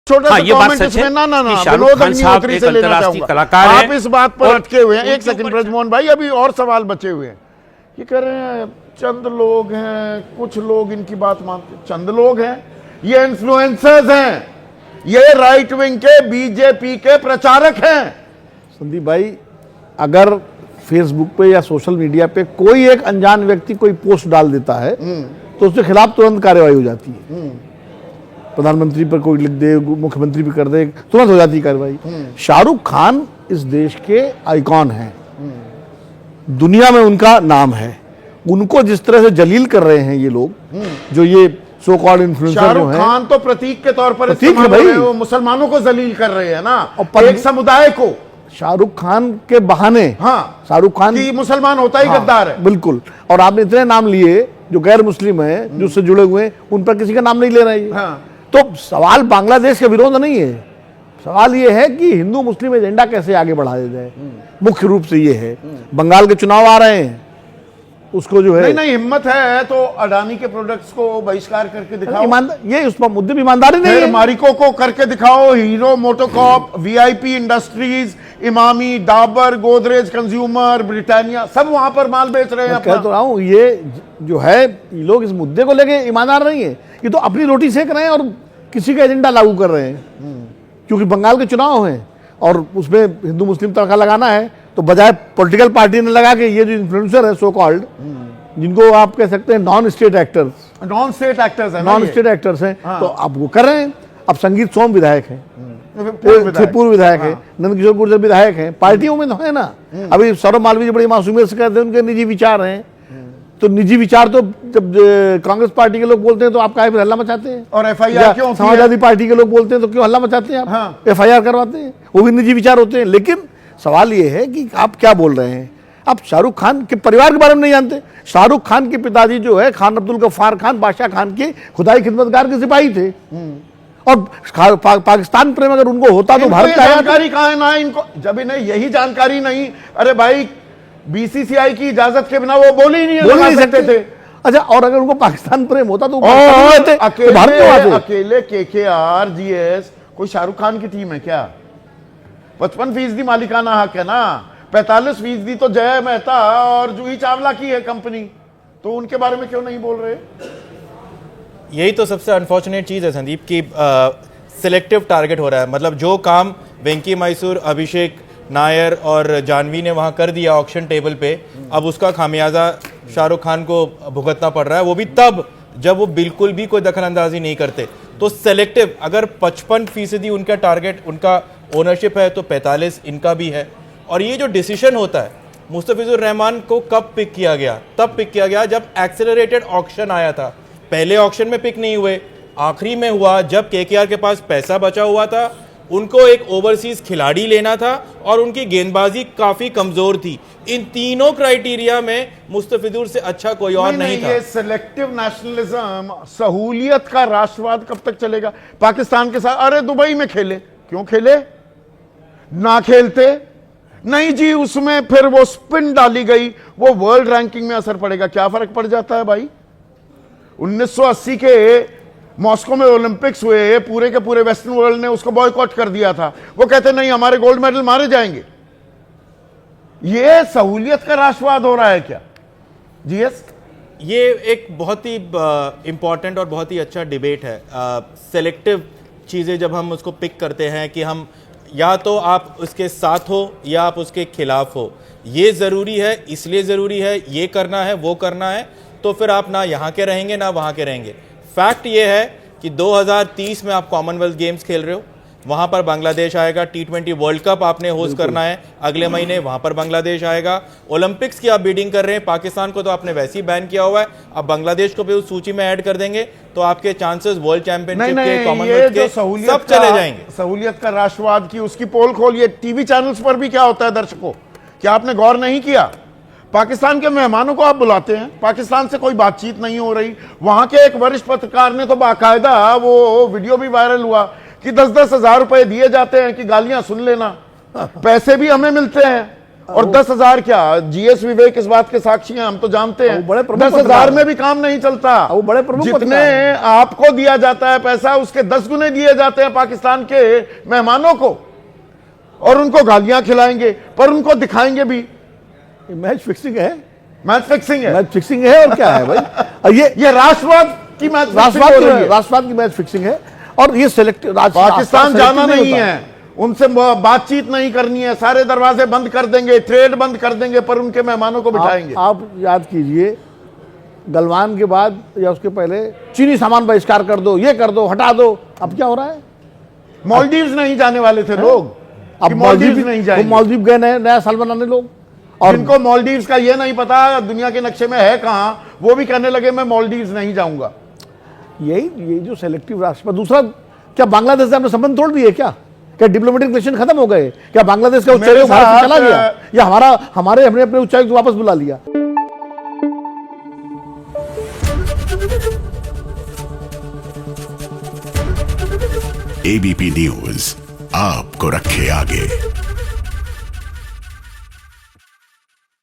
छोटा सा कमेंट इसमें ना विनोद अग्निहोत्री से लेना चाहूंगा। आप इस बात पर अटके हुए हैं, एक सेकंड ब्रजमोहन भाई, अभी और सवाल बचे हुए हैं। ये कह रहे हैं चंद लोग हैं, कुछ लोग इनकी बात मानते, चंद लोग हैं, ये इन्फ्लुएंसर्स हैं, ये राइट विंग के बीजेपी के प्रचारक हैं। संदीप भाई, अगर फेसबुक पे या सोशल मीडिया पे कोई एक अनजान व्यक्ति कोई पोस्ट डाल देता है तो उसके खिलाफ तुरंत कार्रवाई हो जाती है। प्रधानमंत्री पर कोई लिख दे, मुख्यमंत्री भी कर दे, तुरंत हो जाती है कार्रवाई। शाहरुख खान इस देश के आइकॉन हैं, दुनिया में उनका नाम है। उनको जिस तरह से जलील कर रहे हैं ये लोग, जो ये सो कॉल्ड इन्फ्लुएंसर जो शाहरुख हैं, खान तो प्रतीक के तौर पर प्रतीक है भाई, वो मुसलमानों को जलील कर रहे हैं ना, और एक समुदाय को। शाहरुख खान के बहाने, हाँ, शाहरुख खान कि मुसलमान होता ही गद्दार है। बिल्कुल। और आपने इतने नाम लिए जो गैर मुस्लिम है, जो उससे जुड़े हुए हैं, उन पर किसी का नाम नहीं ले रहे हैं। हाँ। तो सवाल बांग्लादेश का विरोध नहीं है, सवाल ये है कि हिंदू मुस्लिम एजेंडा कैसे आगे बढ़ाया जाए। मुख्य रूप से ये है। बंगाल के चुनाव आ रहे हैं, उसको जो है नहीं हिम्मत है तो अडानी के प्रोडक्ट्स को बहिष्कार करके दिखाओ। ये उस पर मुद्दे में ईमानदारी नहीं है। मारिको को करके दिखाओ, hero MotoCorp, VIP industries, Emami, Dabur, Godrej consumer, Britannia, सब वहां पर माल बेच रहे हैं। कह तो रहा हूं, ये जो है, ये लोग इस मुद्दे को लेके ईमानदार नहीं है। ये तो अपनी रोटी सेक रहे हैं और किसी का एजेंडा लागू कर रहे हैं। क्योंकि बंगाल के चुनाव हैं और उसमें हिंदू मुस्लिम तड़का लगाना है, तो बजाय पॉलिटिकल पार्टी ने लगा के ये जो इन्फ्लुएंसर है सो कॉल्ड, जिनको आप कह सकते हैं नॉन स्टेट एक्टर्स हैं, तो अब वो कर रहे हैं। अब संगीत सोम विधायक है, पूर्व विधायक है, नंदकिशोर गुर्जर विधायक हैं, पार्टियों में तो है ना। अभी सौरभ मालवीय बड़ी मासूमियत से कहते हैं उनके निजी विचार हैं, तो निजी विचार तो जब कांग्रेस पार्टी के लोग बोलते हैं तो आप काहे फिर हल्ला मचाते हैं? और एफआईआर क्यों? समाजवादी पार्टी के लोग बोलते हैं तो क्यों हल्ला मचाते हैं आप? हाँ। एफआईआर करवाते हैं, वो भी निजी विचार होते हैं। लेकिन सवाल ये है कि आप क्या बोल रहे हैं। आप शाहरुख खान के परिवार के बारे में नहीं जानते। शाहरुख खान के पिताजी जो है खान अब्दुल गफ्फार खान बादशाह खान के खुदाई खिदमतगार के सिपाही थे। और पाकिस्तान प्रेम अगर उनको होता तो भारत का जानकारी कहाँ है ना इनको, जब इन्हें यही जानकारी नहीं, अरे भाई बीसीसीआई की इजाजत के बिना वो बोल ही नहीं सकते थे। अच्छा, और अगर उनको पाकिस्तान प्रेम होता तो अकेले केकेआर जीएस कोई शाहरुख खान की टीम है क्या? 55% मालिकाना हक है ना, 45% तो जय मेहता और जूही चावला की है कंपनी, तो उनके बारे में क्यों नहीं बोल रहे? यही तो सबसे अनफॉर्चुनेट चीज़ है संदीप की सिलेक्टिव टारगेट हो रहा है। मतलब जो काम वेंकी मैसूर, अभिषेक नायर और जानवी ने वहां कर दिया ऑक्शन टेबल पे, अब उसका खामियाजा शाहरुख खान को भुगतना पड़ रहा है। वो भी तब जब वो बिल्कुल भी कोई दखलंदाजी नहीं करते। तो सेलेक्टिव, अगर 55% उनका टारगेट, उनका ओनरशिप है, तो 45 इनका भी है। और ये जो डिसीजन होता है, मुस्तफिजुर रहमान को कब पिक किया गया? तब पिक किया गया जब एक्सेलरेटेड ऑक्शन आया था। पहले ऑक्शन में पिक नहीं हुए, आखिरी में हुआ जब केकेआर के पास पैसा बचा हुआ था। उनको एक ओवरसीज खिलाड़ी लेना था और उनकी गेंदबाजी काफी कमजोर थी। इन तीनों क्राइटेरिया में मुस्तफिजुर से अच्छा कोई और नहीं था। ये सिलेक्टिव नेशनलिज्म, सहूलियत का राष्ट्रवाद कब तक चलेगा? पाकिस्तान के साथ अरे दुबई में खेले, क्यों खेले? ना खेलते नहीं जी, उसमें फिर वो स्पिन डाली गई, वो वर्ल्ड रैंकिंग में असर पड़ेगा। क्या फर्क पड़ जाता है भाई? 1980 के मॉस्को में ओलंपिक्स हुए, पूरे के पूरे वेस्टर्न वर्ल्ड ने उसको बॉयकॉट कर दिया था। वो कहते नहीं, हमारे गोल्ड मेडल मारे जाएंगे। ये सहूलियत का राष्ट्रवाद हो रहा है क्या जीएस? ये एक बहुत ही इंपॉर्टेंट और बहुत ही अच्छा डिबेट है। सेलेक्टिव चीज़ें जब हम उसको पिक करते हैं कि हम या तो आप उसके साथ हो या आप उसके खिलाफ हो, ये ज़रूरी है, इसलिए ज़रूरी है, ये करना है, वो करना है, तो फिर आप ना यहाँ के रहेंगे ना वहाँ के रहेंगे। फैक्ट ये है कि 2030 में आप कॉमनवेल्थ गेम्स खेल रहे हो, वहाँ पर बांग्लादेश आएगा। T20 वर्ल्ड कप आपने होस्ट करना है अगले महीने, वहाँ पर बांग्लादेश आएगा। ओलंपिक्स की आप बिडिंग कर रहे हैं, पाकिस्तान को तो आपने वैसे ही बैन किया हुआ है, अब बांग्लादेश को भी उस सूची में ऐड कर देंगे तो आपके चांसेस वर्ल्ड चैंपियनशिप के, कॉमनवेल्थ के सब चले जाएंगे। सहूलियत का राष्ट्रवाद की उसकी पोल खोलिए, टीवी चैनल्स पर भी क्या होता है दर्शकों, क्या आपने गौर नहीं किया? पाकिस्तान के मेहमानों को आप बुलाते हैं, पाकिस्तान से कोई बातचीत नहीं हो रही। वहां के एक वरिष्ठ पत्रकार ने तो बाकायदा वो वीडियो भी वायरल हुआ कि 10-10 हजार रुपए दिए जाते हैं कि गालियां सुन लेना, पैसे भी हमें मिलते हैं और 10,000 क्या, जीएस विवेक इस बात के साक्षी हैं, हम तो जानते हैं वो बड़े प्रमुख 10,000 पत्रकार में भी काम नहीं चलता। वो बड़े प्रमुख जितने पत्रकार आपको दिया जाता है पैसा, उसके 10 गुने दिए जाते हैं पाकिस्तान के मेहमानों को, और उनको गालियां खिलाएंगे, पर उनको दिखाएंगे भी। मैच फिक्सिंग है, मैच फिक्सिंग है, मैच फिक्सिंग है और क्या है भाई। और ये राष्ट्रवाद की मैच राष्ट्रवाद की मैच फिक्सिंग है। और ये सिलेक्टिव पाकिस्तान जाना नहीं है, उनसे बातचीत नहीं करनी है, सारे दरवाजे बंद कर देंगे, ट्रेड बंद कर देंगे, पर उनके मेहमानों को बिठाएंगे। आप याद कीजिए, गलवान के बाद या उसके पहले चीनी सामान बहिष्कार कर दो, ये कर दो, हटा दो। अब क्या हो रहा है? मालदीव्स नहीं जाने वाले थे लोग, अब मालदीव्स नहीं जाएंगे। मालदीव गए नया साल बनाने लोग, और जिनको मालदीव्स का ये नहीं पता दुनिया के नक्शे में है कहां, वो भी कहने लगे मैं मालदीव्स नहीं जाऊंगा। यही जो सेलेक्टिव राष्ट्र। दूसरा, क्या बांग्लादेश से आपने संबंध तोड़ दिए? क्या डिप्लोमेटिक रिलेशन खत्म हो गए? क्या बांग्लादेश का उच्चायुक्त भारत से चला गया, या हमने अपने उच्चायुक्त वापस बुला लिया? एबीपी न्यूज आपको रखे आगे।